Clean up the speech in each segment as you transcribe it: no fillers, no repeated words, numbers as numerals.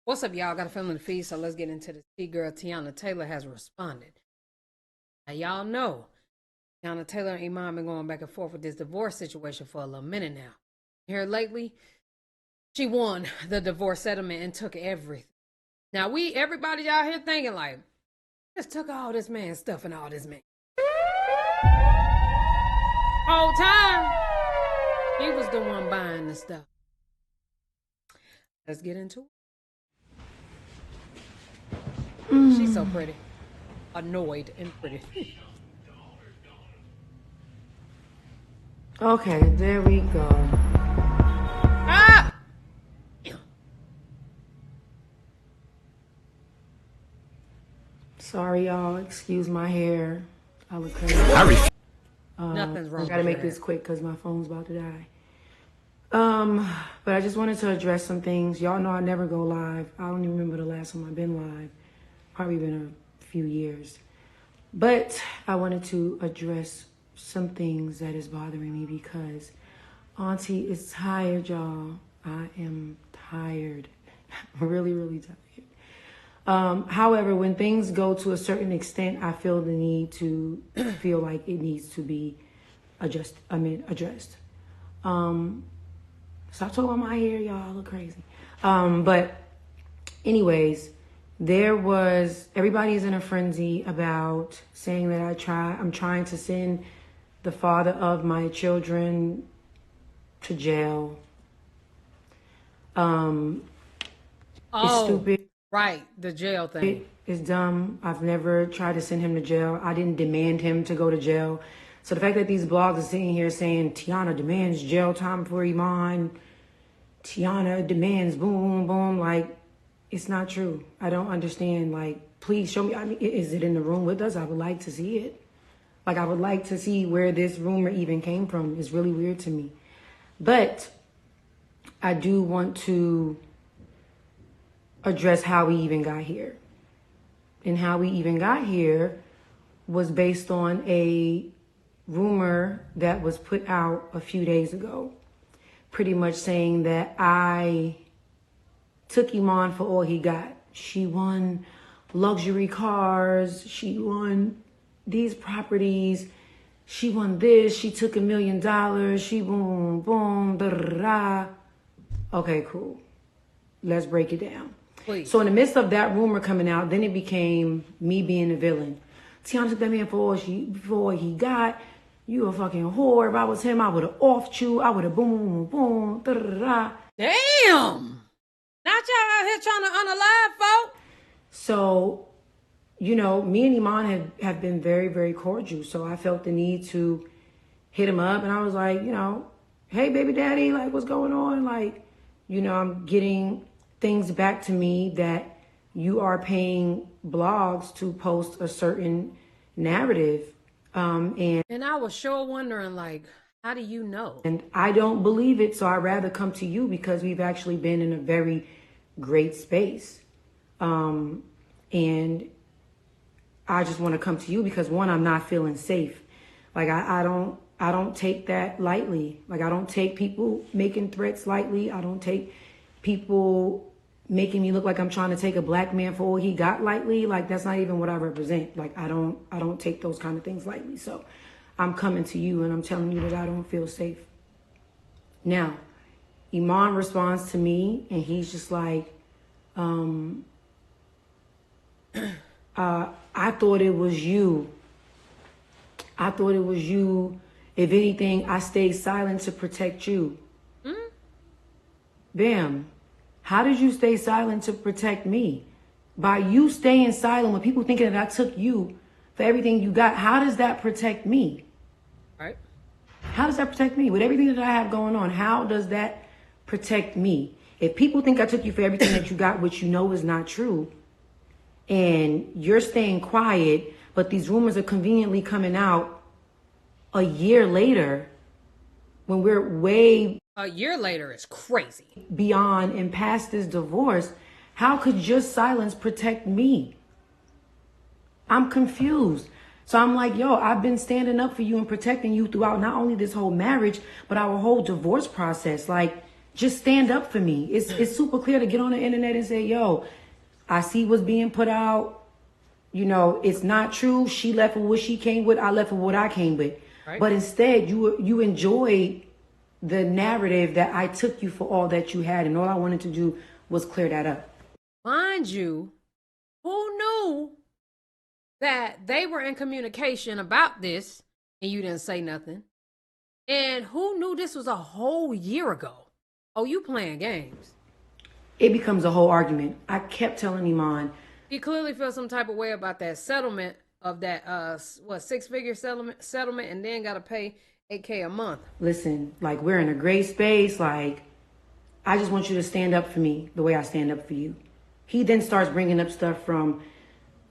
What's up, y'all? Got a film in the feed, so let's get into this. T-girl Teyana Taylor has responded. Now, y'all know Teyana Taylor and Iman been going back and forth with this divorce situation for a little minute now. Here lately, she won the divorce settlement and took everything. Now, everybody out here thinking like, just took all this man's stuff and all this man. Whole time, he was the one buying the stuff. Let's get into it. She's so pretty. Annoyed and pretty. Okay, there we go. Ah! Sorry, y'all. Excuse my hair. I look crazy. Nothing's wrong. I gotta make this quick because my phone's about to die. But I just wanted to address some things. Y'all know I never go live. I don't even remember the last time I've been live. Probably been a few years. But I wanted to address some things that is bothering me because Auntie is tired, y'all. I am tired. Really, really tired. However, when things go to a certain extent, I feel the need to feel like it needs to be addressed. Stop talking about my hair, y'all. I look crazy. But anyways, everybody's in a frenzy about saying that I'm trying to send the father of my children to jail. It's stupid. Right, the jail thing. It's dumb. I've never tried to send him to jail. I didn't demand him to go to jail. So the fact that these blogs are sitting here saying Teyana demands jail time for Iman, Teyana demands boom, boom, like, it's not true. I don't understand. Like, please show me. I mean, is it in the room with us? I would like to see it. Like, I would like to see where this rumor even came from. It's really weird to me. But I do want to address how we even got here. And how we even got here was based on a rumor that was put out a few days ago. Pretty much saying that I took Iman for all he got. She won luxury cars. She won these properties. She won this. She took $1 million. She boom, boom, da da da. Okay, cool. Let's break it down. Please. So in the midst of that rumor coming out, then it became me being the villain. Teyana took that man for all he got. You a fucking whore. If I was him, I would have offed you. I would have boom, boom, boom, da da da. Damn! Not y'all out here trying to unalive folk. So, you know, me and Iman have been very, very cordial. So I felt the need to hit him up. And I was like, you know, hey, baby daddy, like, what's going on? Like, you know, I'm getting things back to me that you are paying blogs to post a certain narrative. And I was sure wondering, like, how do you know? And I don't believe it, so I'd rather come to you because we've actually been in a very great space. And I just want to come to you because, one, I'm not feeling safe. Like, I don't take that lightly. Like, I don't take people making threats lightly. I don't take people making me look like I'm trying to take a black man for all he got lightly. Like, that's not even what I represent. Like, I don't take those kind of things lightly. So I'm coming to you and I'm telling you that I don't feel safe. Now, Iman responds to me and he's just like, I thought it was you. I thought it was you. If anything, I stayed silent to protect you. Bam. How did you stay silent to protect me? By you staying silent, when people thinking that I took you for everything you got, how does that protect me? Right. How does that protect me? With everything that I have going on, how does that protect me? If people think I took you for everything that you got, which you know is not true, and you're staying quiet, but these rumors are conveniently coming out a year later, when we're way A year later is crazy. beyond and past this divorce, how could your silence protect me? I'm confused. So I'm like, yo, I've been standing up for you and protecting you throughout not only this whole marriage, but our whole divorce process. Like, just stand up for me. It's super clear to get on the internet and say, yo, I see what's being put out. You know, it's not true. She left with what she came with. I left with what I came with. Right. But instead, you enjoyed the narrative that I took you for all that you had. And all I wanted to do was clear that up. Mind you, who knew that they were in communication about this and you didn't say nothing? And who knew this was a whole year ago? Oh, you playing games. It becomes a whole argument. I kept telling Iman. He clearly feels some type of way about that settlement of that, six-figure settlement, and then got to pay $8K a month. Listen, like, we're in a great space. Like, I just want you to stand up for me the way I stand up for you. He then starts bringing up stuff from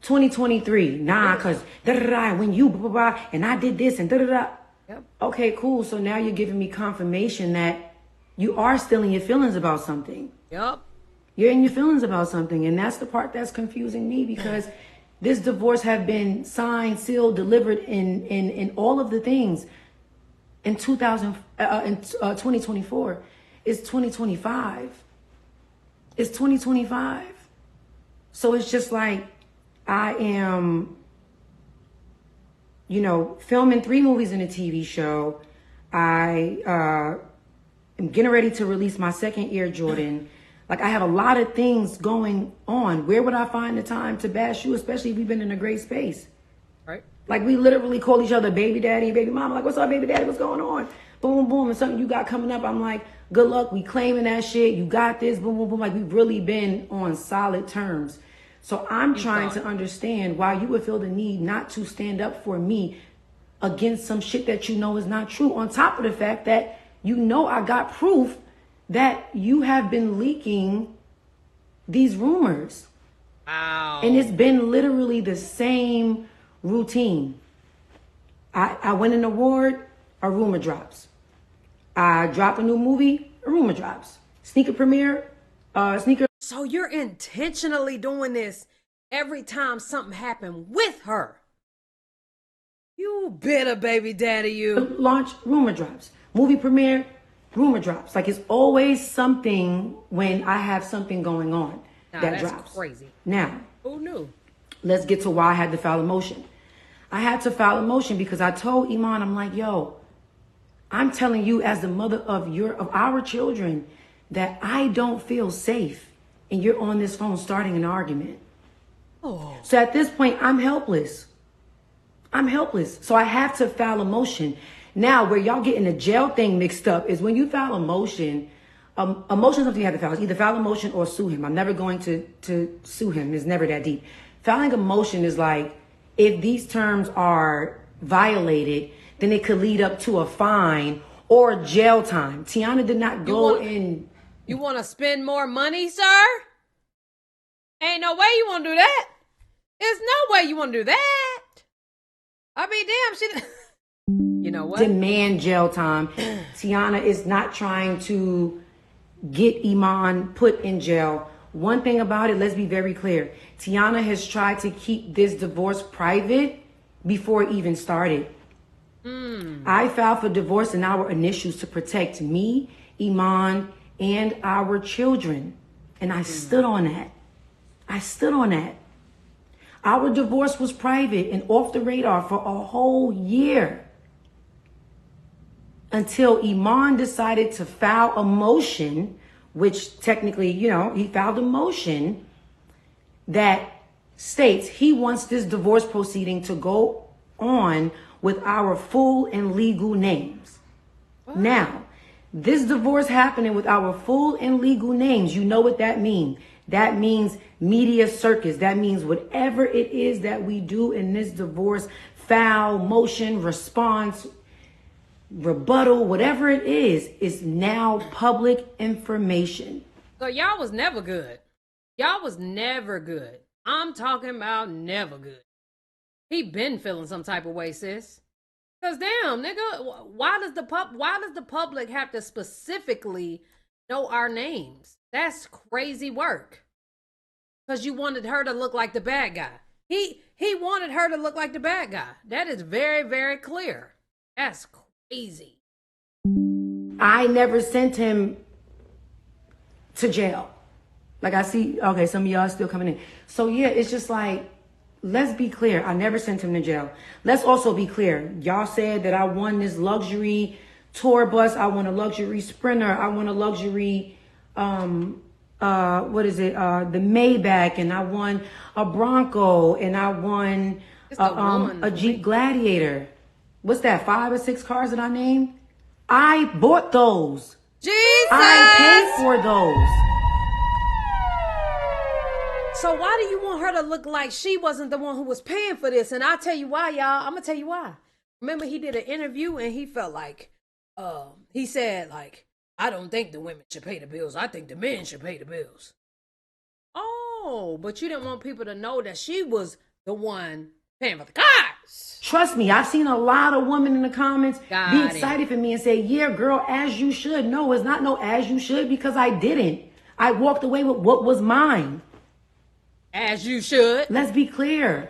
2023. Nah, because da-da-da, when you blah-blah-blah, and I did this and da-da-da. Yep. Okay, cool. So now you're giving me confirmation that you are still in your feelings about something. Yep. You're in your feelings about something. And that's the part that's confusing me, because this divorce have been signed, sealed, delivered in all of the things in 2024. It's 2025. It's 2025. So it's just like, I am, filming 3 movies and a TV show. I am getting ready to release my second Air Jordan. Like, I have a lot of things going on. Where would I find the time to bash you, especially if we've been in a great space? Right. Like, we literally call each other baby daddy and baby mama. Like, what's up, baby daddy? What's going on? Boom, boom. And something you got coming up, I'm like, good luck. We claiming that shit. You got this. Boom, boom, boom. Like, we've really been on solid terms. So I'm trying to understand why you would feel the need not to stand up for me against some shit that you know is not true. On top of the fact that I got proof that you have been leaking these rumors. Wow. And it's been literally the same routine. I win an award, a rumor drops. I drop a new movie, a rumor drops. Sneaker premiere, sneaker. So you're intentionally doing this every time something happened with her. You bitter baby daddy, you. Launch, rumor drops. Movie premiere, rumor drops. Like, it's always something when I have something going on that drops. That's crazy. Now, who knew? Let's get to why I had to file a motion. I had to file a motion because I told Iman, I'm like, yo, I'm telling you as the mother of our children that I don't feel safe. And you're on this phone starting an argument. Oh. So at this point, I'm helpless. So I have to file a motion. Now, where y'all getting the jail thing mixed up is when you file a motion. A motion is something you have to file. It's either file a motion or sue him. I'm never going to sue him. It's never that deep. Filing a motion is like, if these terms are violated, then it could lead up to a fine or jail time. Teyana did not go in. You want to spend more money, sir? Ain't no way you want to do that. There's no way you want to do that. I mean, damn, you know what? Demand jail time. Teyana is not trying to get Iman put in jail. One thing about it, let's be very clear. Teyana has tried to keep this divorce private before it even started. I filed for divorce in our initials to protect me, Iman, and our children. And I stood on that. Our divorce was private and off the radar for a whole year. Until Iman decided to file a motion, which technically, he filed a motion that states he wants this divorce proceeding to go on with our full and legal names. Wow. Now, this divorce happening with our full and legal names, you know what that means. That means media circus. That means whatever it is that we do in this divorce, file, motion, response, rebuttal, whatever it is now public information. So y'all was never good. I'm talking about never good. He been feeling some type of way, sis. Cause damn, nigga, why does the public have to specifically know our names? That's crazy work. Cause you wanted her to look like the bad guy. He wanted her to look like the bad guy. That is very, very clear. That's crazy. I never sent him to jail. Like I see, okay, some of y'all still coming in. So yeah, it's just like, let's be clear. I never sent him to jail. Let's also be clear. Y'all said that I won this luxury tour bus. I want a luxury Sprinter. I want a luxury, what is it? The Maybach, and I won a Bronco, and I won a Jeep Gladiator. What's that? 5 or 6 cars that I named? I bought those. Jesus! I paid for those. So why do you want her to look like she wasn't the one who was paying for this? And I'll tell you why, y'all. I'm gonna tell you why. Remember, he did an interview and he felt like, he said, like, I don't think the women should pay the bills. I think the men should pay the bills. Oh, but you didn't want people to know that she was the one paying for the cars. Trust me, I've seen a lot of women in the comments be excited for me and say, yeah, girl, as you should. No, it's not no as you should, because I didn't. I walked away with what was mine. As you should. Let's be clear.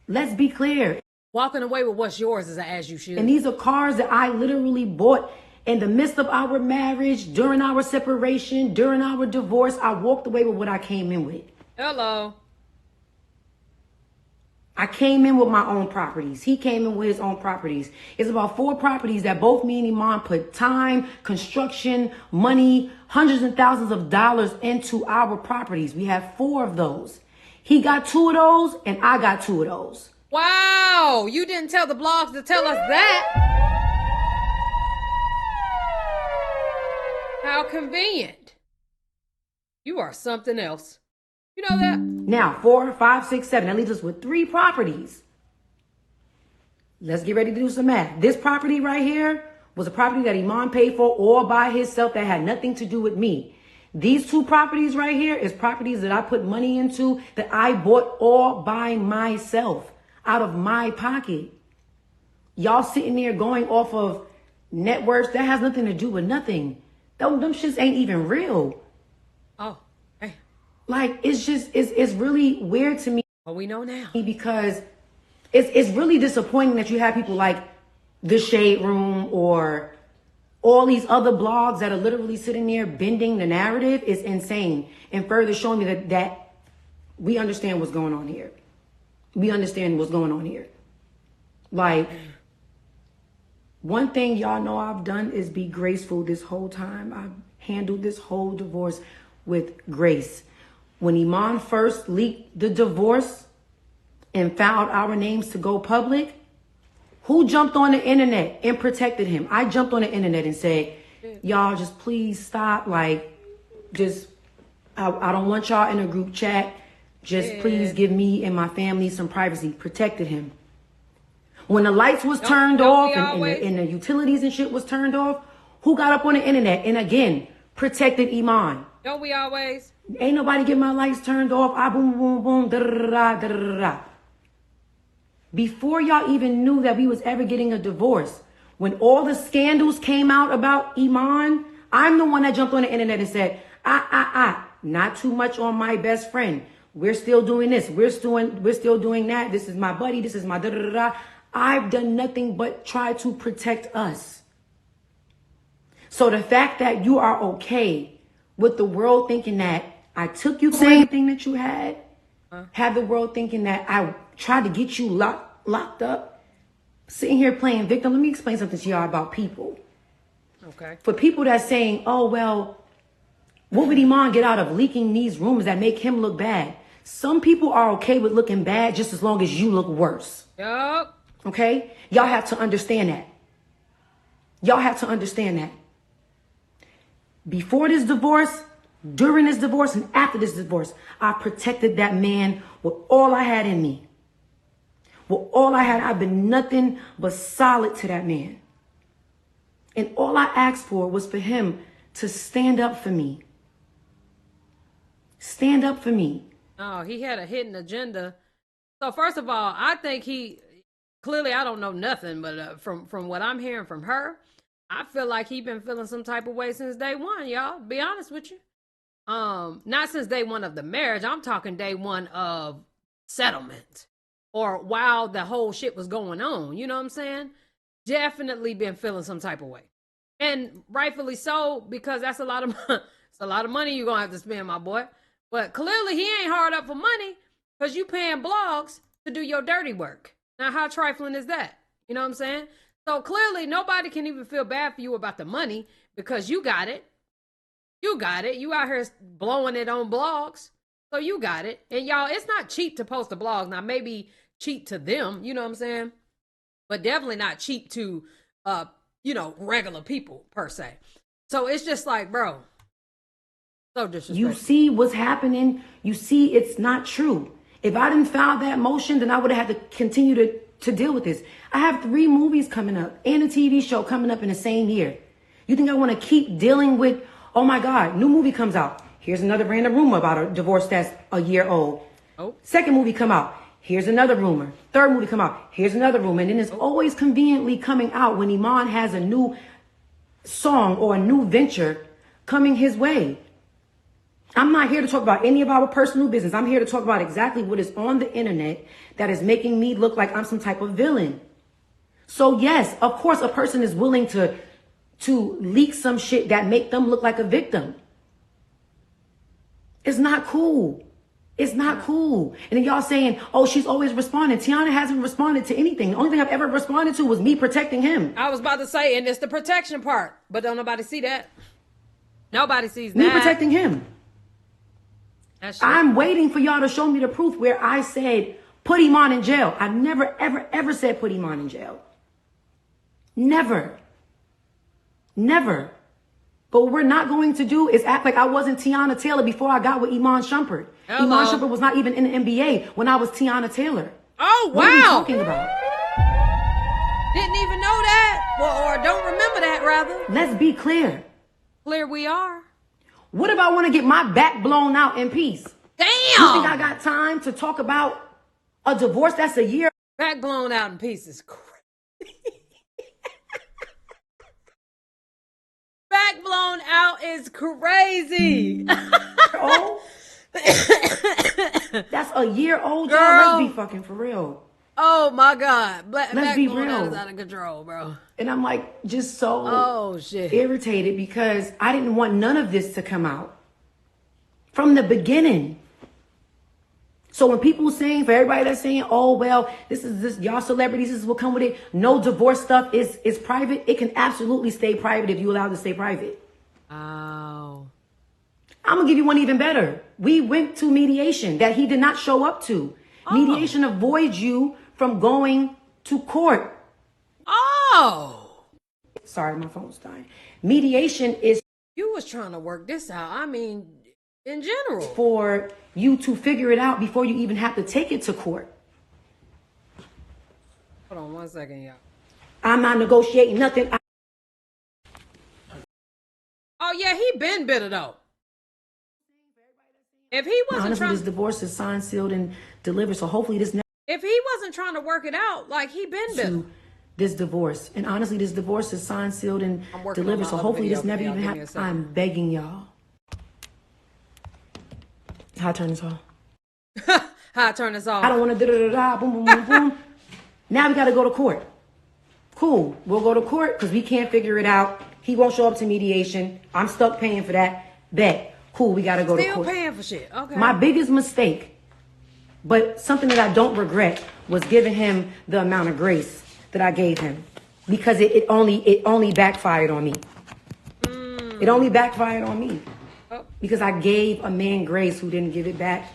Let's be clear. Walking away with what's yours is as you should. And these are cars that I literally bought in the midst of our marriage, during our separation, during our divorce. I walked away with what I came in with. Hello. I came in with my own properties. He came in with his own properties. It's about 4 properties that both me and Iman put time, construction, money, hundreds and thousands of dollars into our properties. We have 4 of those. He got 2 of those and I got 2 of those. Wow. You didn't tell the blogs to tell us that. How convenient. You are something else. You know that? Now, 4, 5, 6, 7. That leaves us with 3 properties. Let's get ready to do some math. This property right here was a property that Iman paid for all by himself that had nothing to do with me. These 2 properties right here is properties that I put money into that I bought all by myself out of my pocket. Y'all sitting there going off of net worth that has nothing to do with nothing. Them shits ain't even real. Oh. Like, it's just, it's really weird to me. Well, we know now. Because it's really disappointing that you have people like The Shade Room or all these other blogs that are literally sitting there bending the narrative. Is insane. And further showing me that we understand what's going on here. We understand what's going on here. Like, one thing y'all know I've done is be graceful this whole time. I've handled this whole divorce with grace. When Iman first leaked the divorce and filed our names to go public, who jumped on the internet and protected him? I jumped on the internet and said, y'all just please stop. Like, just, I don't want y'all in a group chat. Just please give me and my family some privacy. Protected him. When the lights was turned off and the utilities and shit was turned off, who got up on the internet and again protected Iman? Don't we always? Ain't nobody get my lights turned off. I boom, boom, boom, da da da da da da. Before y'all even knew that we was ever getting a divorce, when all the scandals came out about Iman, I'm the one that jumped on the internet and said, not too much on my best friend. We're still doing this. We're still doing that. This is my buddy. This is my da da da da. I've done nothing but try to protect us. So the fact that you are okay with the world thinking that I took you for everything that you had, have the world thinking that I tried to get you locked up, sitting here playing victim. Let me explain something to y'all about people. Okay. For people that's saying, oh, well, what would Iman get out of leaking these rumors that make him look bad? Some people are okay with looking bad just as long as you look worse. Yup. Okay? Y'all have to understand that. Y'all have to understand that. Before this divorce, during this divorce, and after this divorce, I protected that man with all I had in me. With all I had, I've been nothing but solid to that man. And all I asked for was for him to stand up for me. Stand up for me. Oh, he had a hidden agenda. So first of all, I think clearly, I don't know nothing, but from what I'm hearing from her, I feel like he been feeling some type of way since day one, y'all. Be honest with you. Not since day one of the marriage. I'm talking day one of settlement or while the whole shit was going on. You know what I'm saying? Definitely been feeling some type of way. And rightfully so, because that's a lot of It's a lot of money you're going to have to spend, my boy. But clearly he ain't hard up for money because you paying blogs to do your dirty work. Now, how trifling is that? You know what I'm saying? So clearly nobody can even feel bad for you about the money because you got it. You got it. You out here blowing it on blogs. So you got it. And y'all, it's not cheap to post a blog. Now, maybe cheap to them, you know what I'm saying? But definitely not cheap to, regular people per se. So it's just like, bro, so disrespectful. You see what's happening. You see it's not true. If I didn't file that motion, then I would have had to continue to deal with this. I have 3 movies coming up and a TV show coming up in the same year. You think I want to keep dealing with, oh my God, new movie comes out. Here's another random rumor about a divorce that's a year old. Oh. Second movie come out. Here's another rumor. Third movie come out. Here's another rumor. And then it's always conveniently coming out when Iman has a new song or a new venture coming his way. I'm not here to talk about any of our personal business. I'm here to talk about exactly what is on the internet that is making me look like I'm some type of villain. So yes, of course, a person is willing to leak some shit that make them look like a victim. It's not cool. It's not cool. And then y'all saying, oh, she's always responding. Teyana hasn't responded to anything. The only thing I've ever responded to was me protecting him. I was about to say, and it's the protection part, but don't nobody see that. Nobody sees that. Me protecting him. I'm waiting for y'all to show me the proof where I said, put Iman in jail. I never, ever, ever said put Iman in jail. Never. Never. But what we're not going to do is act like I wasn't Teyana Taylor before I got with Iman Shumpert. Hello. Iman Shumpert was not even in the NBA when I was Teyana Taylor. Oh, wow. What are you talking about? Didn't even know that. Well, or don't remember that, rather. Let's be clear. Clear we are. What if I want to get my back blown out in peace? Damn. You think I got time to talk about a divorce that's a year? Back blown out in pieces. Back blown out is crazy. Oh, that's a year old, y'all. Girl. Let's be fucking for real. Oh my God. Let's back be blown out real. is out of control, bro. And I'm like, just so shit. irritated because I didn't want none of this to come out from the beginning. So when people saying, for everybody that's saying, oh, well, this y'all celebrities, this is what come with it. No divorce stuff is private. It can absolutely stay private if you allow it to stay private. Oh. I'm going to give you one even better. We went to mediation that he did not show up to. Oh. Mediation avoids you from going to court. Oh. Sorry, my phone's dying. Mediation is... You was trying to work this out. I mean, in general. For you to figure it out before you even have to take it to court. Hold on 1 second, y'all. I'm not negotiating nothing. Oh, yeah, he been bitter, though. If he wasn't Honestly, trying... this divorce is signed, sealed, and delivered, so hopefully this never... If he wasn't trying to work it out, like, he been bitter. This divorce. And honestly, this divorce is signed, sealed, and delivered, so hopefully this never even happens. I'm begging y'all. How I turn this off? How I turn this off? I don't want to da-da-da-da, boom, boom, boom, boom. Now we got to go to court. Cool. We'll go to court because we can't figure it out. He won't show up to mediation. I'm stuck paying for that. Bet. Cool, we got to go to court. Still paying for shit. Okay. My biggest mistake, but something that I don't regret, was giving him the amount of grace that I gave him. Because it only backfired on me. It only backfired on me. Because I gave a man grace who didn't give it back.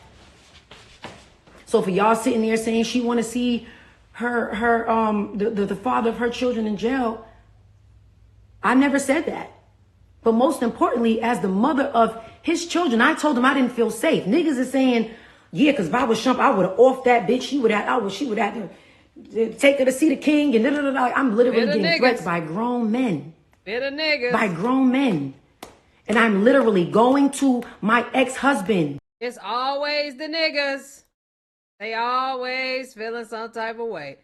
So for y'all sitting there saying she want to see the father of her children in jail, I never said that. But most importantly, as the mother of his children, I told him I didn't feel safe. Niggas is saying, yeah, because if I was Shump, I would have offed that bitch. She would have to take her to see the king and da-da-da-da. I'm literally getting threats by grown men. Bitter niggas. By grown men. And I'm literally going to my ex-husband. It's always the niggas. They always feeling some type of way.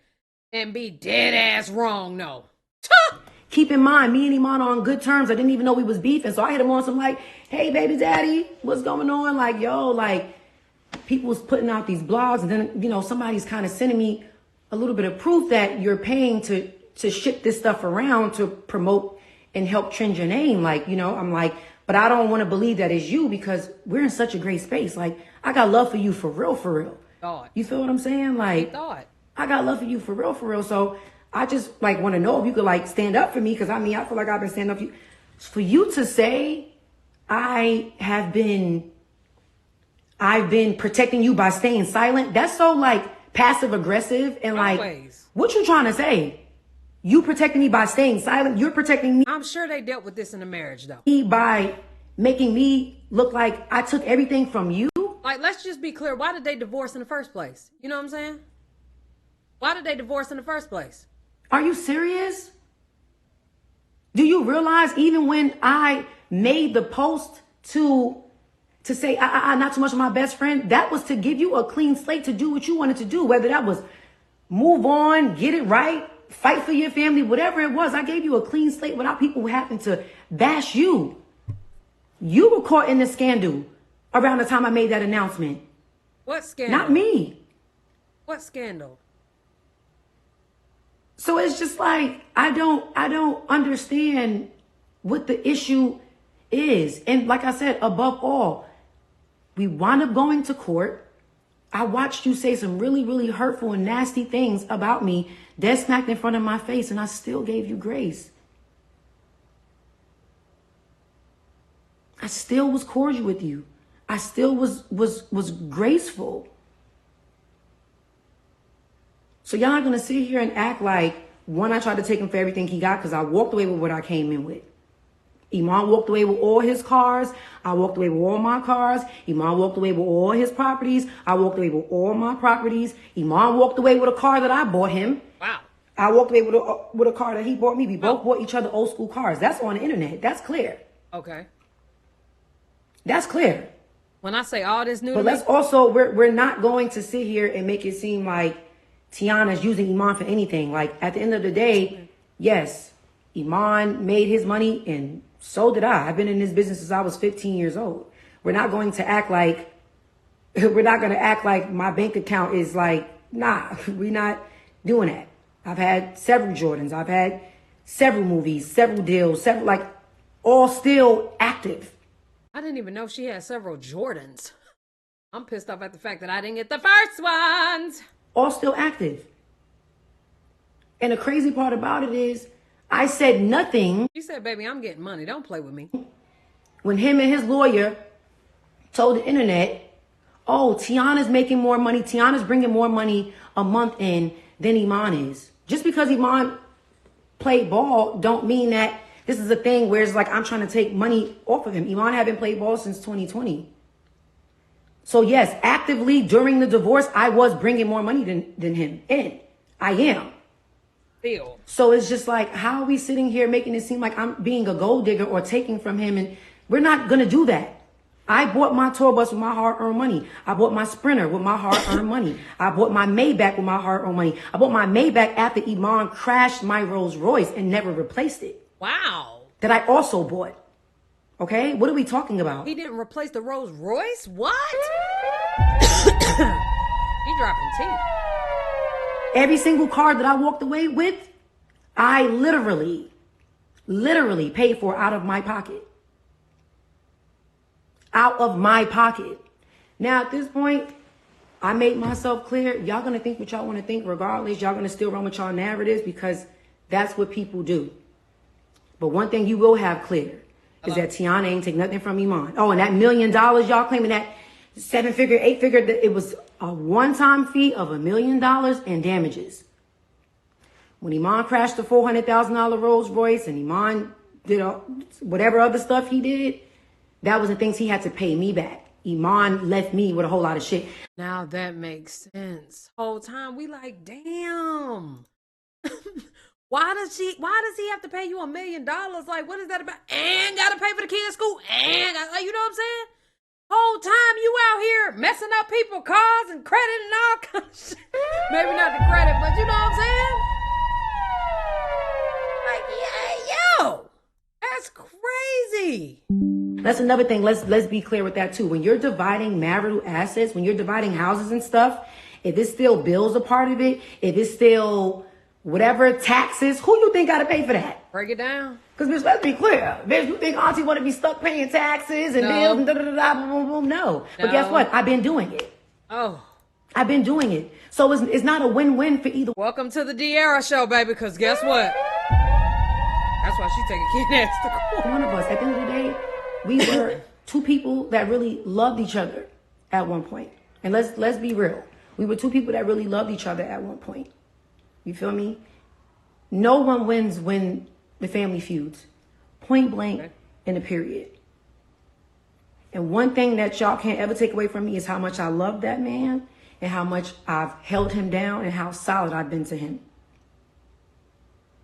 And be dead ass wrong, no. Keep in mind, me and Iman are on good terms. I didn't even know we was beefing. So I hit him on some like, hey, baby daddy, what's going on? Like, yo, like, people was putting out these blogs. And then, you know, somebody's kind of sending me a little bit of proof that you're paying to ship this stuff around to promote and help trend your name. Like, you know, I'm like, But I don't want to believe that it's you because we're in such a great space. Like, I got love for you for real, for real. Thought. You feel what I'm saying? Like, I got love for you for real, for real. So I just like want to know if you could like stand up for me. Cause I mean, I feel like I've been standing up for you. For you to say I've been protecting you by staying silent. That's so like passive aggressive and like, what you trying to say? You protecting me by staying silent. You're protecting me. I'm sure they dealt with this in the marriage though. By making me look like I took everything from you. Like, let's just be clear. Why did they divorce in the first place? You know what I'm saying? Why did they divorce in the first place? Are you serious? Do you realize even when I made the post to say I not too much of my best friend, that was to give you a clean slate to do what you wanted to do, whether that was move on, get it right, fight for your family, whatever it was. I gave you a clean slate without people having to bash you. You were caught in the scandal around the time I made that announcement. What scandal? Not me. What scandal? So it's just like, I don't understand what the issue is. And like I said, above all, we wound up going to court. I watched you say some really, really hurtful and nasty things about me, dead smacked in front of my face, and I still gave you grace. I still was cordial with you. I still was graceful. So y'all not gonna sit here and act like, one, I tried to take him for everything he got because I walked away with what I came in with. Iman walked away with all his cars. I walked away with all my cars. Iman walked away with all his properties. I walked away with all my properties. Iman walked away with a car that I bought him. Wow. I walked away with a car that he bought me. We both bought each other old school cars. That's on the internet. That's clear. Okay. That's clear. When I say all this new, but let's also, we're not going to sit here and make it seem like Teyana's using Iman for anything. Like, at the end of the day, yes, Iman made his money and so did I. I've been in this business since I was 15 years old. We're not going to act like my bank account is like, nah, we're not doing that. I've had several Jordans. I've had several movies, several deals, several, like, all still active. I didn't even know she had several Jordans. I'm pissed off at the fact that I didn't get the first ones. All still active. And the crazy part about it is, I said nothing. You said, baby, I'm getting money. Don't play with me. When him and his lawyer told the internet, oh, Teyana's making more money. Teyana's bringing more money a month in than Iman is. Just because Iman played ball don't mean that this is a thing where it's like I'm trying to take money off of him. Iman haven't played ball since 2020. So yes, actively during the divorce, I was bringing more money than him in. I am. Feel. So it's just like, how are we sitting here making it seem like I'm being a gold digger or taking from him? And we're not going to do that. I bought my tour bus with my hard-earned money. I bought my Sprinter with my hard-earned money. I bought my Maybach with my hard-earned money. I bought my Maybach after Iman crashed my Rolls Royce and never replaced it. Wow. That I also bought. Okay? What are we talking about? He didn't replace the Rolls Royce? What? He dropping teeth. Every single car that I walked away with, I literally paid for out of my pocket. Out of my pocket. Now, at this point, I made myself clear. Y'all going to think what y'all want to think regardless. Y'all going to still run with y'all narratives because that's what people do. But one thing you will have clear is that Teyana ain't take nothing from Iman. Oh, and that $1 million y'all claiming that 7-figure, 8-figure, it was a one-time fee of $1 million in damages. When Iman crashed the $400,000 Rolls Royce and Iman did whatever other stuff he did, that was the things he had to pay me back. Iman left me with a whole lot of shit. Now that makes sense. Whole time we like, damn. Why does he have to pay you $1 million? Like, what is that about? And gotta pay for the kids' school. And like, you know what I'm saying? Whole time you out here messing up people's cars and credit and all kinds of shit. Maybe not the credit, but you know what I'm saying? Like, yeah, yo, that's crazy. That's another thing. Let's be clear with that too. When you're dividing marital assets, when you're dividing houses and stuff, if it's still bills a part of it, if it's still whatever taxes, who you think got to pay for that? Break it down. Because, bitch, let's be clear. Bitch, you think auntie want to be stuck paying taxes and bills and da-da-da-da, boom, boom, boom? No. But guess what? I've been doing it. Oh. I've been doing it. So it's not a win-win for either. Welcome to the De'Ara show, baby, because guess what? That's why she's taking kid ass to court. One of us, at the end of the day, we were two people that really loved each other at one point. And let's be real. We were two people that really loved each other at one point. You feel me? No one wins when the family feuds. Point blank in a period. And one thing that y'all can't ever take away from me is how much I love that man and how much I've held him down and how solid I've been to him.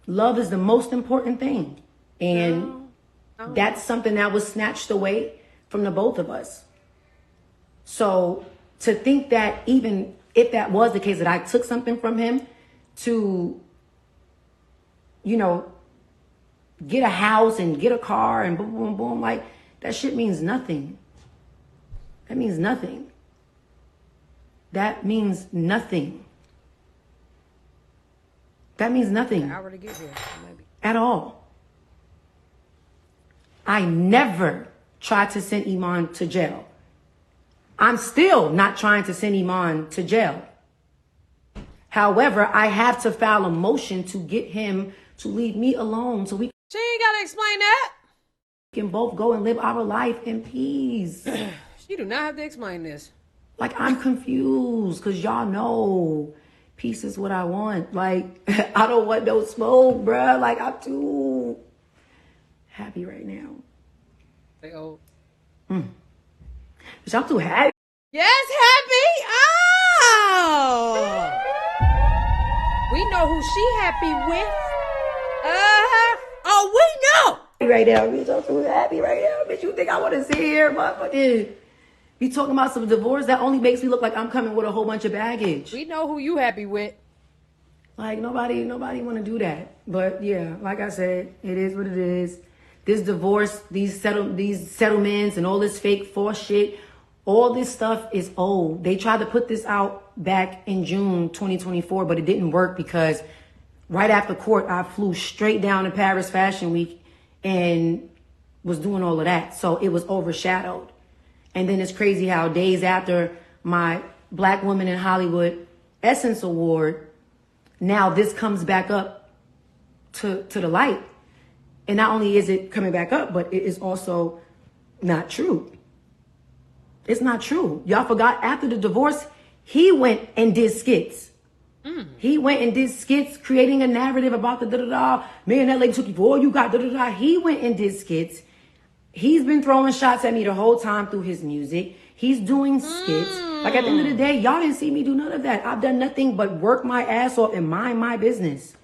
Love is the most important thing. And that's something that was snatched away from the both of us. So to think that even if that was the case, that I took something from him to, you know, get a house and get a car and boom, boom, boom, like that shit means nothing. That means nothing. That means nothing. That means nothing. An hour to get here, maybe. At all. I never tried to send Iman to jail. I'm still not trying to send Iman to jail. However, I have to file a motion to get him to leave me alone so we She ain't got to explain that. can both go and live our life in peace. She do not have to explain this. Like, I'm confused because y'all know peace is what I want. Like, I don't want no smoke, bruh. Like, I'm too happy right now. They old. Bitch, I'm too happy. Yes, happy. Oh. We know who she happy with. Oh, we know. Right now, bitch, I'm too happy right now. Bitch, you think I want to sit here, motherfucker? You talking about some divorce that only makes me look like I'm coming with a whole bunch of baggage. We know who you happy with. Like, nobody want to do that. But yeah, like I said, it is what it is. This divorce, these settlements and all this fake force shit, all this stuff is old. They tried to put this out back in June 2024, but it didn't work because right after court, I flew straight down to Paris Fashion Week and was doing all of that. So it was overshadowed. And then it's crazy how days after my Black Woman in Hollywood Essence Award, now this comes back up to the light. And not only is it coming back up, but it is also not true. It's not true. Y'all forgot after the divorce, he went and did skits. He went and did skits, creating a narrative about the da-da-da. Man, that lady took you for all you got, da-da-da. He went and did skits. He's been throwing shots at me the whole time through his music. He's doing skits. Like, at the end of the day, y'all didn't see me do none of that. I've done nothing but work my ass off and mind my business.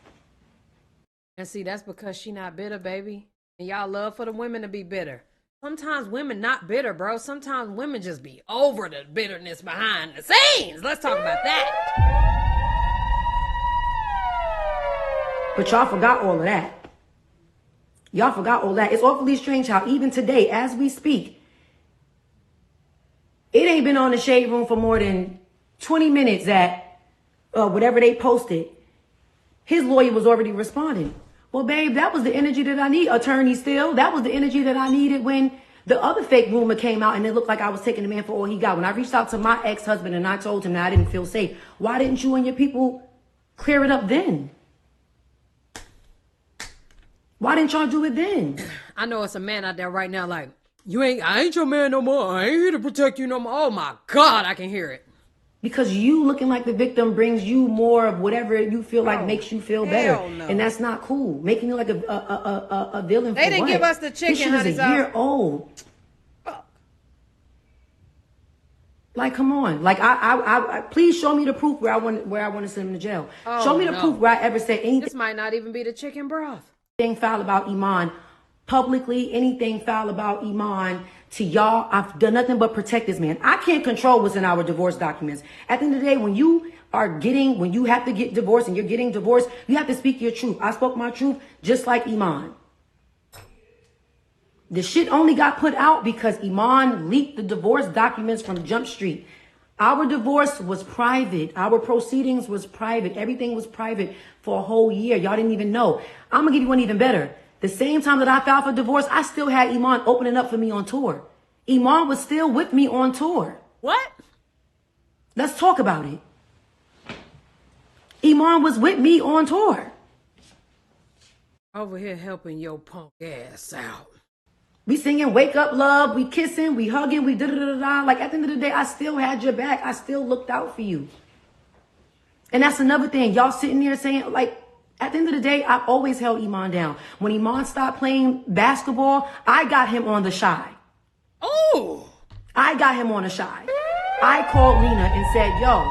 And see, that's because she not bitter, baby. And y'all love for the women to be bitter. Sometimes women not bitter, bro. Sometimes women just be over the bitterness behind the scenes. Let's talk about that. But y'all forgot all of that. Y'all forgot all that. It's awfully strange how even today, as we speak, it ain't been on the Shade Room for more than 20 minutes at whatever they posted. His lawyer was already responding. Well, babe, that was the energy that I need, attorney Still. That was the energy that I needed when the other fake rumor came out and it looked like I was taking the man for all he got. When I reached out to my ex-husband and I told him that I didn't feel safe, why didn't you and your people clear it up then? Why didn't y'all do it then? I know it's a man out there right now like, I ain't your man no more. I ain't here to protect you no more. Oh my God, I can hear it. Because you looking like the victim brings you more of whatever you feel like makes you feel better. No. And that's not cool. Making you like a villain for They didn't what? give us the chicken, This shit is a year old. Fuck. Like, come on. Like, I please show me the proof where I want to send him to jail. Oh, show me the proof where I ever said anything. This might not even be the chicken broth. Foul about Iman publicly, anything foul about Iman to y'all. I've done nothing but protect this man. I can't control what's in our divorce documents. At the end of the day, when you have to get divorced and you're getting divorced, you have to speak your truth. I spoke my truth just like Iman. The shit only got put out because Iman leaked the divorce documents from Jump Street. Our divorce was private. Our proceedings was private. Everything was private for a whole year. Y'all didn't even know. I'm going to give you one even better. The same time that I filed for divorce, I still had Iman opening up for me on tour. Iman was still with me on tour. What? Let's talk about it. Iman was with me on tour. Over here helping your punk ass out. We singing Wake Up Love, we kissing, we hugging, we da-da-da-da-da. Like, at the end of the day, I still had your back. I still looked out for you. And that's another thing. Y'all sitting there saying, like, at the end of the day, I always held Iman down. When Iman stopped playing basketball, I got him on the shy. Oh! I got him on the shy. I called Lena and said, yo,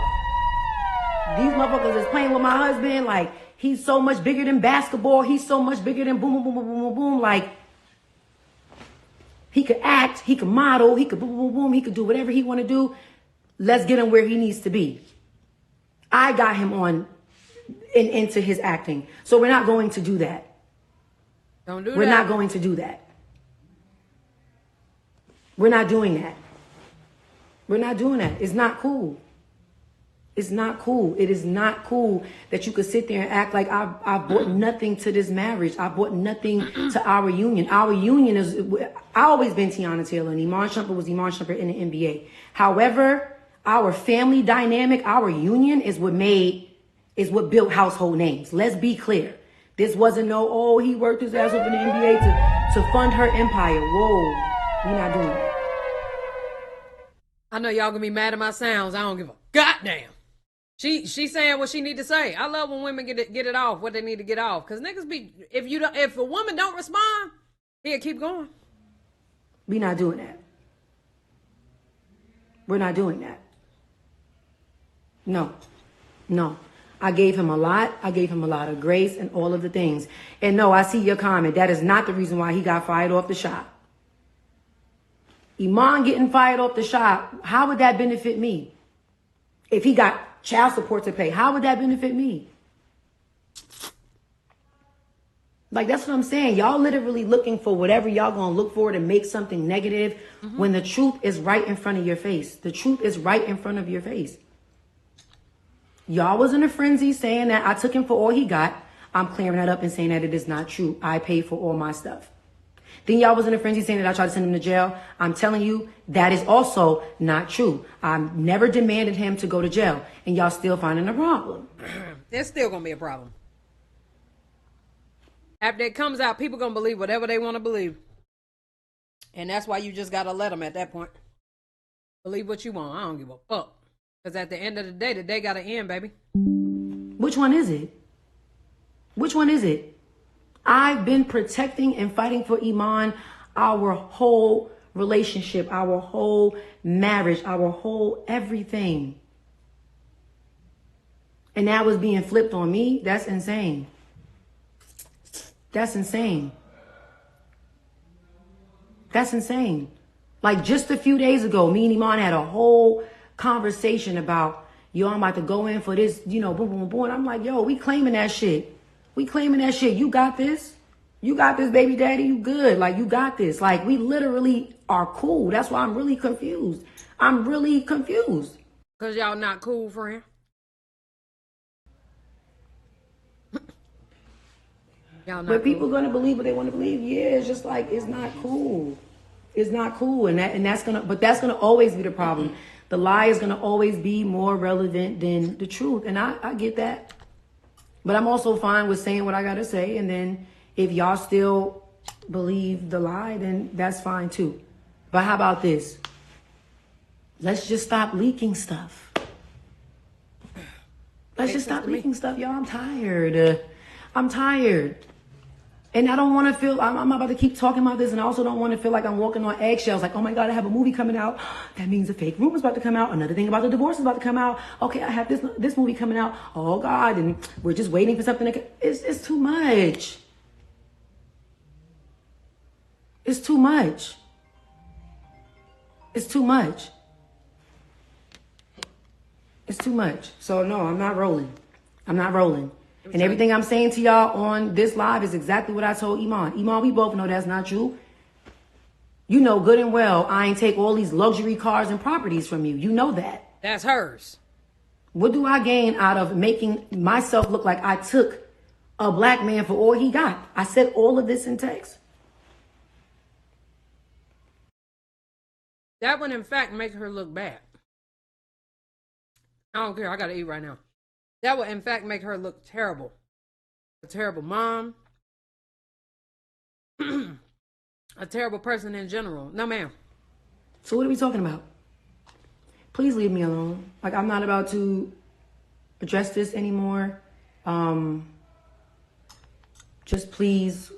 these motherfuckers is playing with my husband. Like, he's so much bigger than basketball. He's so much bigger than boom, boom, boom, boom, boom, boom. Like, he could act, he could model, he could boom, boom, boom, he could do whatever he want to do. Let's get him where he needs to be. I got him on into his acting. So we're not going to do that. Don't do that. We're not going to do that. We're not doing that. We're not doing that. It's not cool. It's not cool. It is not cool that you could sit there and act like I brought nothing to this marriage. I brought nothing to our union. Our union is, I always been Teyana Taylor, and Iman Shumpert was Iman Shumpert in the NBA. However, our family dynamic, our union is what built household names. Let's be clear. This wasn't he worked his ass off in the NBA to fund her empire. Whoa, we're not doing that. I know y'all gonna be mad at my sounds. I don't give a goddamn. She saying what she need to say. I love when women get it off what they need to get off. Cause niggas be if a woman don't respond, he'll keep going. We not doing that. We're not doing that. No. I gave him a lot. I gave him a lot of grace and all of the things. And no, I see your comment. That is not the reason why he got fired off the shop. Iman getting fired off the shop, how would that benefit me? If he got child support to pay, how would that benefit me? Like, that's what I'm saying. Y'all literally looking for whatever y'all gonna look for to make something negative when the truth is right in front of your face. The truth is right in front of your face. Y'all was in a frenzy saying that I took him for all he got. I'm clearing that up and saying that it is not true. I paid for all my stuff. Then y'all was in a frenzy saying that I tried to send him to jail. I'm telling you, that is also not true. I never demanded him to go to jail. And y'all still finding a problem. There's still going to be a problem. After it comes out, people going to believe whatever they want to believe. And that's why you just got to let them at that point. Believe what you want. I don't give a fuck. Because at the end of the day got to end, baby. Which one is it? Which one is it? I've been protecting and fighting for Iman our whole relationship, our whole marriage, our whole everything. And that was being flipped on me. That's insane. That's insane. That's insane. Like just a few days ago, me and Iman had a whole conversation about, yo, I'm about to go in for this, boom, boom, boom. And I'm like, yo, we claiming that shit. We claiming that shit. You got this. You got this, baby daddy. You good. Like, you got this. Like, we literally are cool. That's why I'm really confused. I'm really confused. Because y'all not cool, friend. Y'all not but people cool. going to believe what they want to believe. Yeah, it's just like, it's not cool. It's not cool. And that's going to always be the problem. The lie is going to always be more relevant than the truth. And I get that. But I'm also fine with saying what I got to say. And then if y'all still believe the lie, then that's fine too. But how about this? Let's just stop leaking stuff. Let's just stop leaking stuff, y'all. I'm tired. I'm tired. And I don't want to feel, I'm about to keep talking about this. And I also don't want to feel like I'm walking on eggshells. Like, oh my God, I have a movie coming out. That means a fake rumor's about to come out. Another thing about the divorce is about to come out. Okay, I have this movie coming out. Oh God. And we're just waiting for something it's too much. It's too much. It's too much. It's too much. So no, I'm not rolling. I'm not rolling. And everything I'm saying to y'all on this live is exactly what I told Iman. Iman, we both know that's not true. You know good and well I ain't take all these luxury cars and properties from you. You know that. That's hers. What do I gain out of making myself look like I took a black man for all he got? I said all of this in text. That would, in fact, make her look bad. I don't care. I got to eat right now. That would, in fact, make her look terrible. A terrible mom. A terrible person in general. No, ma'am. So what are we talking about? Please leave me alone. Like, I'm not about to address this anymore. Just please,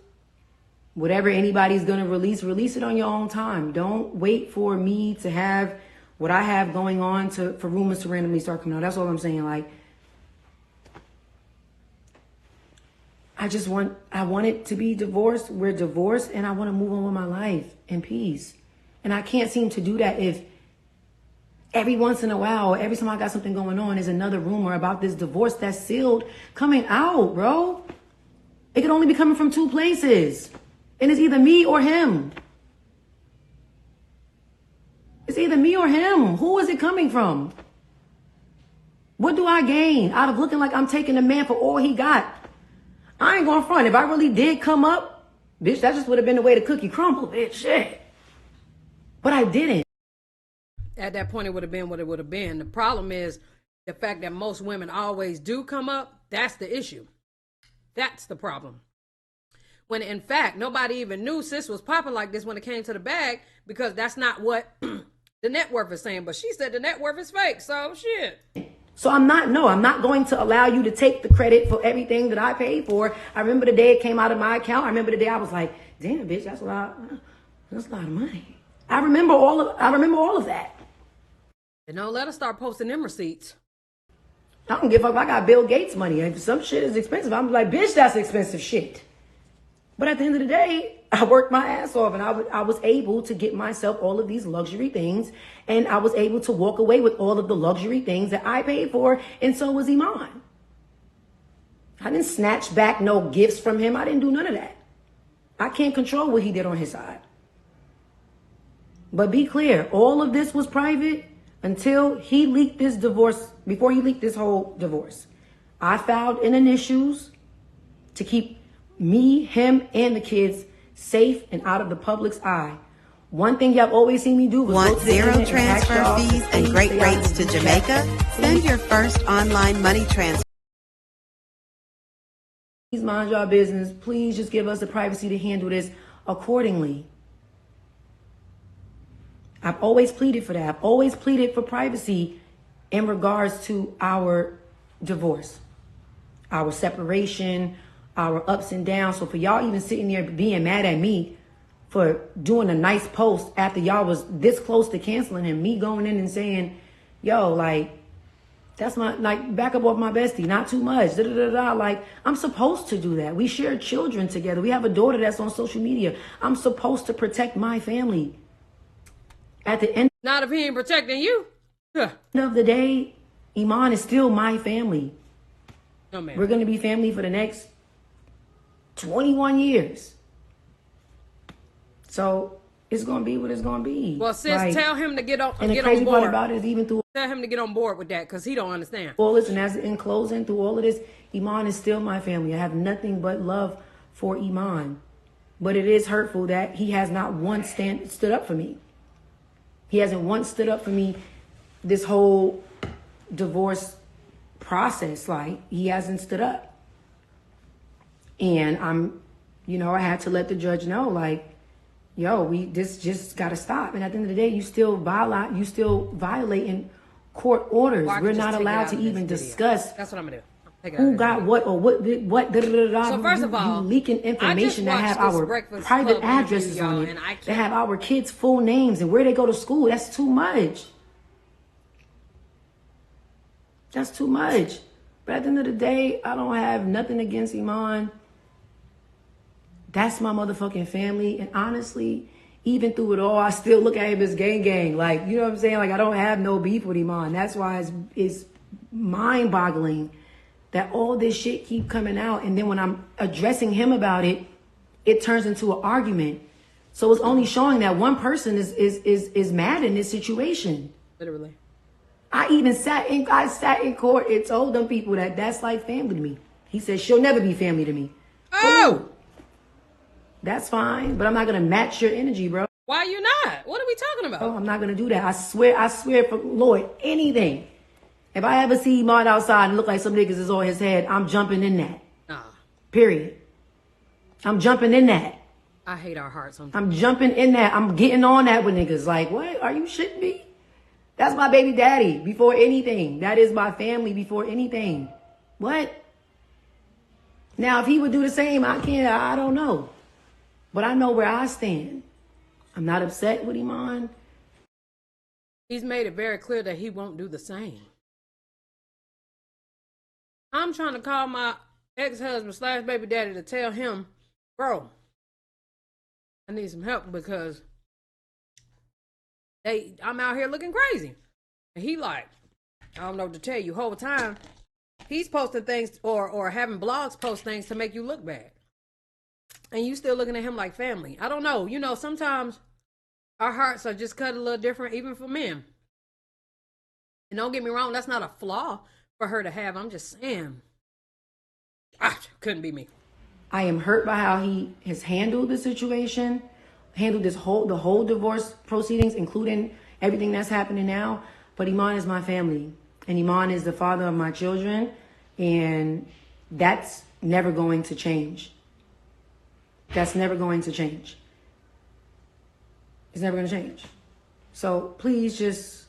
whatever anybody's going to release it on your own time. Don't wait for me to have what I have going on for rumors to randomly start coming out. That's all I'm saying. Like, I want it to be divorced. We're divorced, and I want to move on with my life in peace. And I can't seem to do that if every once in a while, every time I got something going on, is another rumor about this divorce that's sealed coming out, bro. It could only be coming from two places. And it's either me or him. It's either me or him. Who is it coming from? What do I gain out of looking like I'm taking a man for all he got? I ain't going front. If I really did come up, bitch, that just would have been the way the cookie crumbled, bitch. Shit. But I didn't. At that point, it would have been what it would have been. The problem is the fact that most women always do come up. That's the issue. That's the problem. When in fact, nobody even knew sis was popping like this when it came to the bag, because that's not what the net worth is saying. But she said the net worth is fake. So shit. So I'm not going to allow you to take the credit for everything that I paid for. I remember the day it came out of my account. I remember the day I was like, damn, bitch, that's a lot of money. I remember all of that. And don't let us start posting them receipts. I don't give a fuck if I got Bill Gates money. If some shit is expensive, I'm like, bitch, that's expensive shit. But at the end of the day, I worked my ass off, and I was able to get myself all of these luxury things, and I was able to walk away with all of the luxury things that I paid for, and so was Iman. I didn't snatch back no gifts from him. I didn't do none of that. I can't control what he did on his side. But be clear, all of this was private until he leaked this divorce, before he leaked this whole divorce. I filed in issues to keep me, him, and the kids safe and out of the public's eye. One thing y'all always seen me do was want zero transfer fees and great rates to Jamaica? Send your first online money transfer. Please mind your business. Please just give us the privacy to handle this accordingly. I've always pleaded for that. I've always pleaded for privacy in regards to our divorce, our separation, our ups and downs. So for y'all even sitting there being mad at me for doing a nice post after y'all was this close to canceling him, me going in and saying, yo, like, that's my, like, back up off my bestie, not too much, da-da-da-da. Like, I'm supposed to do that. We share children together. We have a daughter that's on social media. I'm supposed to protect my family. At the end Not if he ain't protecting you. of the day, Iman is still my family. No, man. We're going to be family for the next 21 years. So it's going to be what it's going to be. Well, sis, like, tell him to get on board. And the crazy part about it is even through Tell him to get on board with that, because he don't understand. all this, and as in closing, through all of this, Iman is still my family. I have nothing but love for Iman. But it is hurtful that he has not once stood up for me. He hasn't once stood up for me this whole divorce process. Like, he hasn't stood up. And I had to let the judge know, like, yo, this just got to stop. And at the end of the day, you still violating court orders. We're not allowed to even discuss. That's what I'm going to do. Who got what or what da-da-da-da. So first of all, you leaking information that have our private addresses on it, that have our kids' full names and where they go to school. That's too much. That's too much. But at the end of the day, I don't have nothing against Iman. That's my motherfucking family. And honestly, even through it all, I still look at him as gang. Like, you know what I'm saying? Like, I don't have no beef with Iman. That's why it's mind-boggling that all this shit keep coming out. And then when I'm addressing him about it, it turns into an argument. So it's only showing that one person is mad in this situation. Literally. I sat in court and told them people that that's like family to me. He said, she'll never be family to me. Oh! That's fine, but I'm not going to match your energy, bro. Why you not? What are we talking about? Oh, I'm not going to do that. I swear for Lord, anything. If I ever see Iman outside and look like some niggas is on his head, I'm jumping in that. Nah. Period. I'm jumping in that. I hate our hearts sometimes. I'm jumping in that. I'm getting on that with niggas. Like, what? Are you shitting me? That's my baby daddy before anything. That is my family before anything. What? Now, if he would do the same, I don't know. But I know where I stand. I'm not upset with Iman. He's made it very clear that he won't do the same. I'm trying to call my ex-husband / baby daddy to tell him, bro, I need some help because I'm out here looking crazy. And he like, I don't know what to tell you. Whole time, he's posting things or having blogs post things to make you look bad. And you still looking at him like family. I don't know. You know, sometimes our hearts are just cut a little different, even for men. And don't get me wrong, that's not a flaw for her to have. I'm just saying, couldn't be me. I am hurt by how he has handled the situation, handled the whole divorce proceedings, including everything that's happening now. But Iman is my family, and Iman is the father of my children, and that's never going to change. That's never going to change. It's never going to change. So please just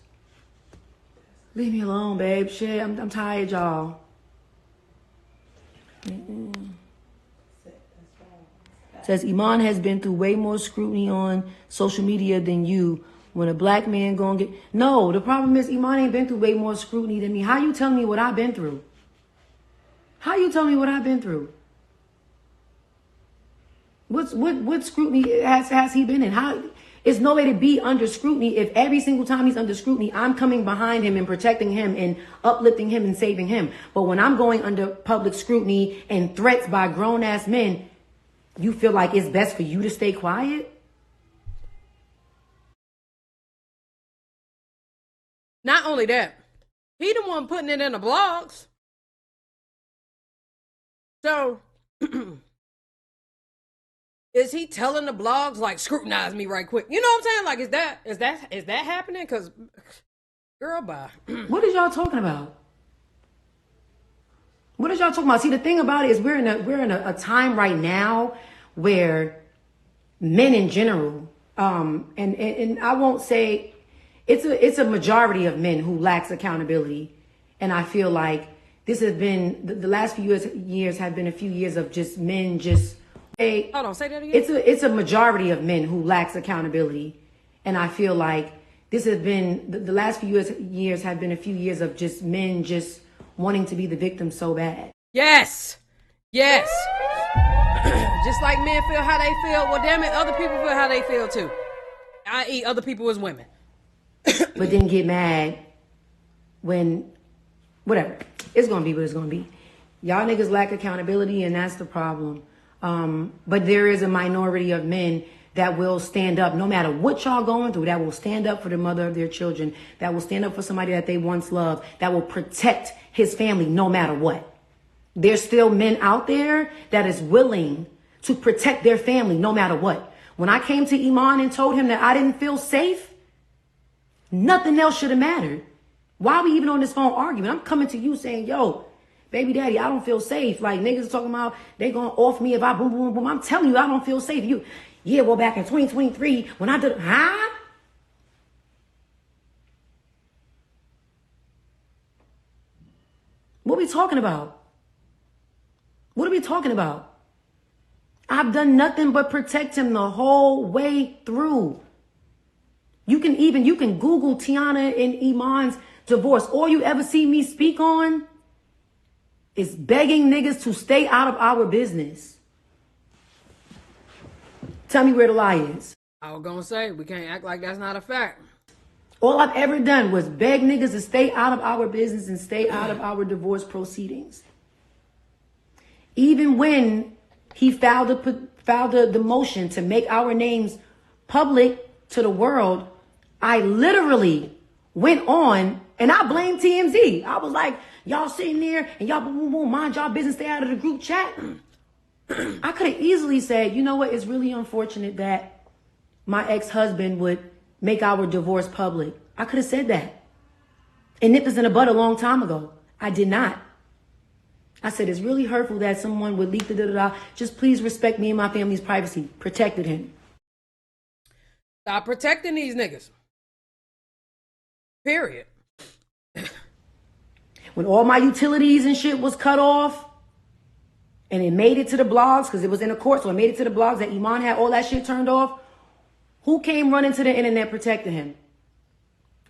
leave me alone, babe. Shit, I'm tired, y'all. Says Iman has been through way more scrutiny on social media than you. When a black man gonna get... No, the problem is Iman ain't been through way more scrutiny than me. How you telling me what I've been through? How you telling me what I've been through? What scrutiny has he been in? How? It's no way to be under scrutiny if every single time he's under scrutiny, I'm coming behind him and protecting him and uplifting him and saving him. But when I'm going under public scrutiny and threats by grown-ass men, you feel like it's best for you to stay quiet? Not only that, he the one putting it in the blogs. So... is he telling the blogs like scrutinize me right quick? You know what I'm saying? Like, is that happening? Cause girl, bye. What is y'all talking about? What is y'all talking about? See, the thing about it is we're in a time right now where men in general, and I won't say it's a majority of men who lacks accountability, and I feel like this has been the last few years have been a few years of just men just. Hold on, say that again. It's a majority of men who lacks accountability, and I feel like this has been the last few years have been a few years of just men just wanting to be the victim so bad. Yes. Just like men feel how they feel, well, damn it, other people feel how they feel too. I.e., other people as women. But then get mad when whatever. It's gonna be what it's gonna be. Y'all niggas lack accountability, and that's the problem. But there is a minority of men that will stand up no matter what y'all going through, that will stand up for the mother of their children, that will stand up for somebody that they once loved, that will protect his family no matter what. There's still men out there that is willing to protect their family no matter what. When I came to Iman and told him that I didn't feel safe, nothing else should have mattered. Why are we even on this phone arguing? I'm coming to you saying, yo, baby daddy, I don't feel safe. Like, niggas talking about they gonna off me if I boom, boom, boom. I'm telling you, I don't feel safe. Well, back in 2023, when I did, What are we talking about? What are we talking about? I've done nothing but protect him the whole way through. You can Google Teyana and Iman's divorce. All you ever see me speak on is begging niggas to stay out of our business. Tell me where the lie is. I was gonna say, we can't act like that's not a fact. All I've ever done was beg niggas to stay out of our business and stay out of our divorce proceedings. Even when he filed the motion to make our names public to the world, I literally went on And I blame TMZ. I was like, y'all sitting there and y'all boom, boom, boom, mind y'all business, stay out of the group chat. I could have easily said, you know what, it's really unfortunate that my ex-husband would make our divorce public. I could have said that. And nipped us in the bud a long time ago. I did not. I said, it's really hurtful that someone would leak the da-da-da. Just please respect me and my family's privacy. Protected him. Stop protecting these niggas. Period. When all my utilities and shit was cut off, and it made it to the blogs, because it was in the court, so it made it to the blogs that Iman had all that shit turned off. Who came running to the internet protecting him?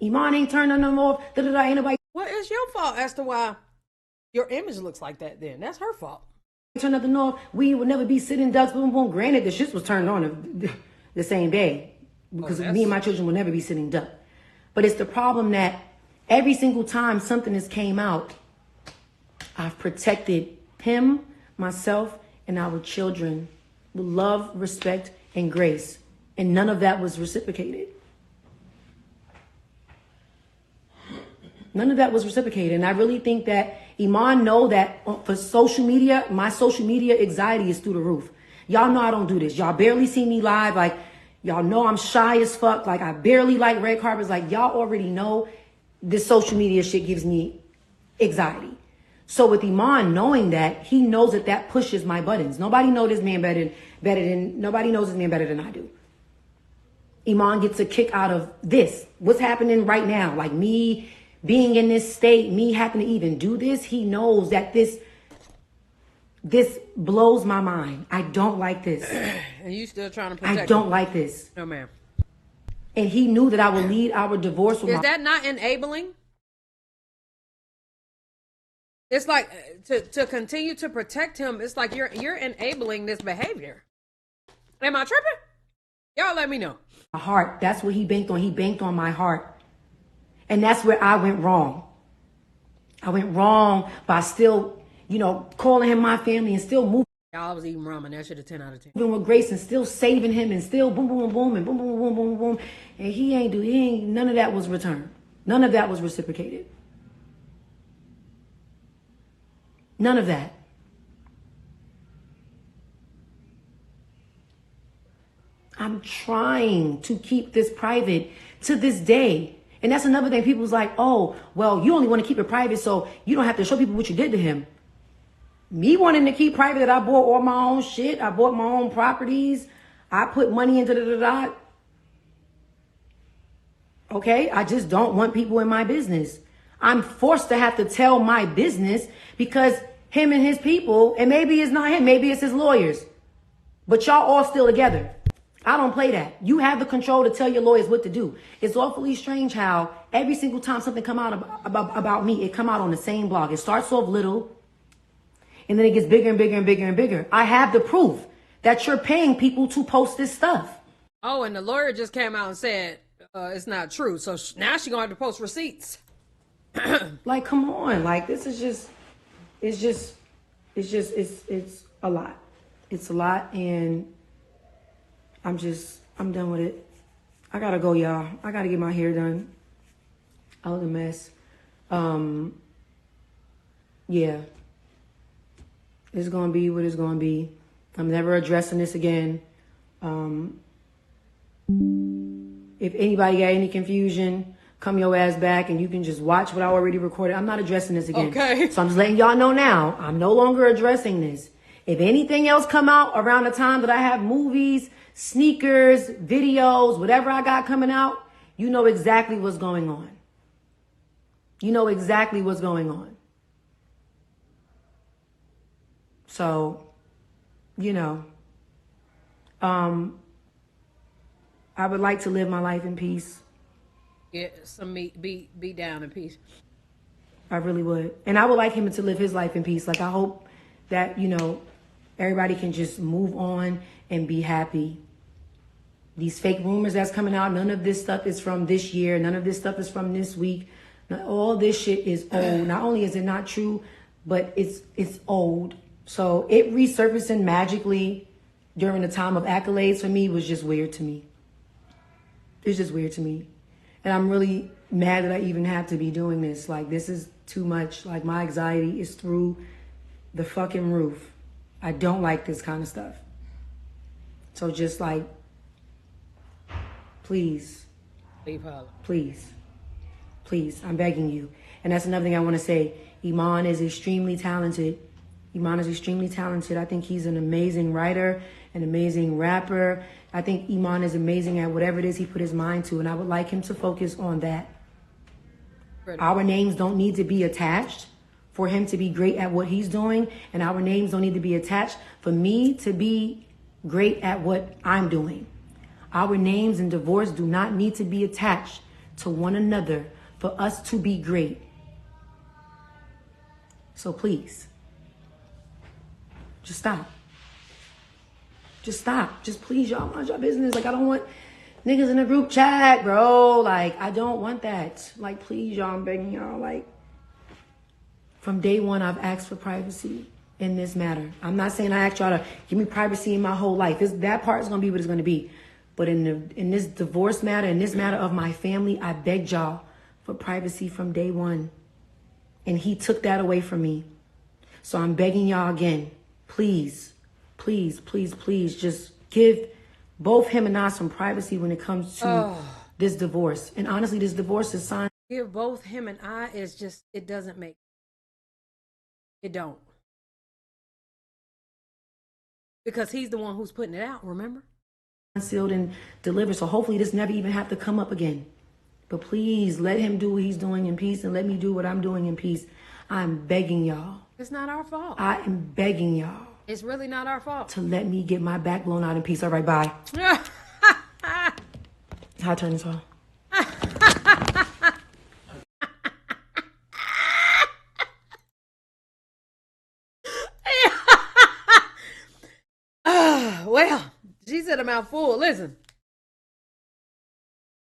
Iman ain't turning them off. Da-da-da, ain't nobody. Well, it's your fault as to why your image looks like that then. That's her fault. Turn nothing off. We would never be sitting ducks. Boom, boom. Granted, the shit was turned on the same day. Because me and my children will never be sitting duck. But it's the problem that every single time something has came out, I've protected him, myself, and our children with love, respect, and grace. And none of that was reciprocated. None of that was reciprocated. And I really think that Iman know that for social media, my social media anxiety is through the roof. Y'all know I don't do this. Y'all barely see me live. Like, y'all know I'm shy as fuck. Like, I barely like red carpets. Like, y'all already know this social media shit gives me anxiety. So with Iman knowing that, he knows that that pushes my buttons. Nobody knows this man better than I do. Iman gets a kick out of this. What's happening right now? Like, me being in this state, me having to even do this, he knows that this blows my mind. I don't like this. And you still trying to protect I don't like this. No, ma'am. And he knew that I would lead our divorce with Is that not enabling? It's like to continue to protect him, it's like you're enabling this behavior. Am I tripping? Y'all let me know. My heart. That's what he banked on. He banked on my heart. And that's where I went wrong. I went wrong by still, calling him my family and still moving. Y'all, I was eating ramen. That shit a 10 out of 10. Moving with grace and still saving him and still boom, boom, boom, boom, and boom, boom, boom, boom, boom. And none of that was returned. None of that was reciprocated. None of that. I'm trying to keep this private to this day. And that's another thing. People's like, oh, well, you only want to keep it private so you don't have to show people what you did to him. Me wanting to keep private that I bought all my own shit. I bought my own properties. I put money into the Okay? I just don't want people in my business. I'm forced to have to tell my business because him and his people, and maybe it's not him, maybe it's his lawyers. But y'all all still together. I don't play that. You have the control to tell your lawyers what to do. It's awfully strange how every single time something come out about me, it come out on the same blog. It starts off little, and then it gets bigger and bigger and bigger and bigger. I have the proof that you're paying people to post this stuff. Oh, and the lawyer just came out and said it's not true. So now she's going to have to post receipts. Like, come on. Like, this is it's a lot. It's a lot, and I'm done with it. I gotta go, y'all. I gotta get my hair done. I was a mess. Yeah. It's gonna be what it's gonna be. I'm never addressing this again. If anybody got any confusion, come your ass back and you can just watch what I already recorded. I'm not addressing this again. Okay. So I'm just letting y'all know now, I'm no longer addressing this. If anything else come out around the time that I have movies, sneakers, videos, whatever I got coming out, you know exactly what's going on. You know exactly what's going on. So, I would like to live my life in peace. Yeah, some meat, be down in peace. I really would. And I would like him to live his life in peace. Like, I hope that, everybody can just move on and be happy. These fake rumors that's coming out, none of this stuff is from this year. None of this stuff is from this week. All this shit is old. Not only is it not true, but it's old. So it resurfacing magically during the time of accolades for me was just weird to me. It's just weird to me. And I'm really, mad that I even have to be doing this. Like, this is too much. Like, my anxiety is through the fucking roof. I don't like this kind of stuff. So just like, please, please, please, I'm begging you. And that's another thing I want to say. Iman is extremely talented. Iman is extremely talented. I think he's an amazing writer, an amazing rapper. I think Iman is amazing at whatever it is he put his mind to, and I would like him to focus on that. Our names don't need to be attached for him to be great at what he's doing, and our names don't need to be attached for me to be great at what I'm doing. Our names in divorce do not need to be attached to one another for us to be great. So please, just stop. Just stop. Just please, y'all, mind your business. Like, I don't want niggas in a group chat, bro. Like, I don't want that. Like, please, y'all, I'm begging y'all. Like, from day one, I've asked for privacy in this matter. I'm not saying I asked y'all to give me privacy in my whole life. That part is going to be what it's going to be. But in this divorce matter, in this matter of my family, I begged y'all for privacy from day one. And he took that away from me. So I'm begging y'all again, please, please, please, please, just give both him and I some privacy when it comes to this divorce. And honestly, this divorce is signed. Give both him and I is just, it doesn't make, it don't. Because he's the one who's putting it out, remember? Sealed and delivered. So hopefully this never even have to come up again. But please let him do what he's doing in peace and let me do what I'm doing in peace. I'm begging y'all. It's not our fault. I am begging y'all. It's really not our fault. To let me get my back blown out in peace. All right, bye. How I turn this off? Well, she said a mouthful. Listen,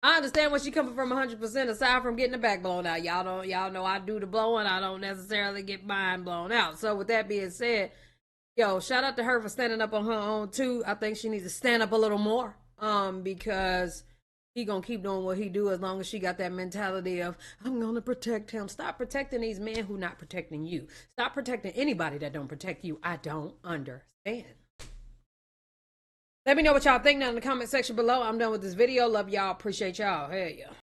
I understand where she coming from 100%. Aside from getting the back blown out, y'all know I do the blowing. I don't necessarily get mine blown out. So with that being said, yo, shout out to her for standing up on her own too. I think she needs to stand up a little more, because he gonna keep doing what he do as long as she got that mentality of I'm gonna protect him. Stop protecting these men who not protecting you. Stop protecting anybody that don't protect you. I don't understand. Let me know what y'all think down in the comment section below. I'm done with this video. Love y'all. Appreciate y'all. Hey, yeah.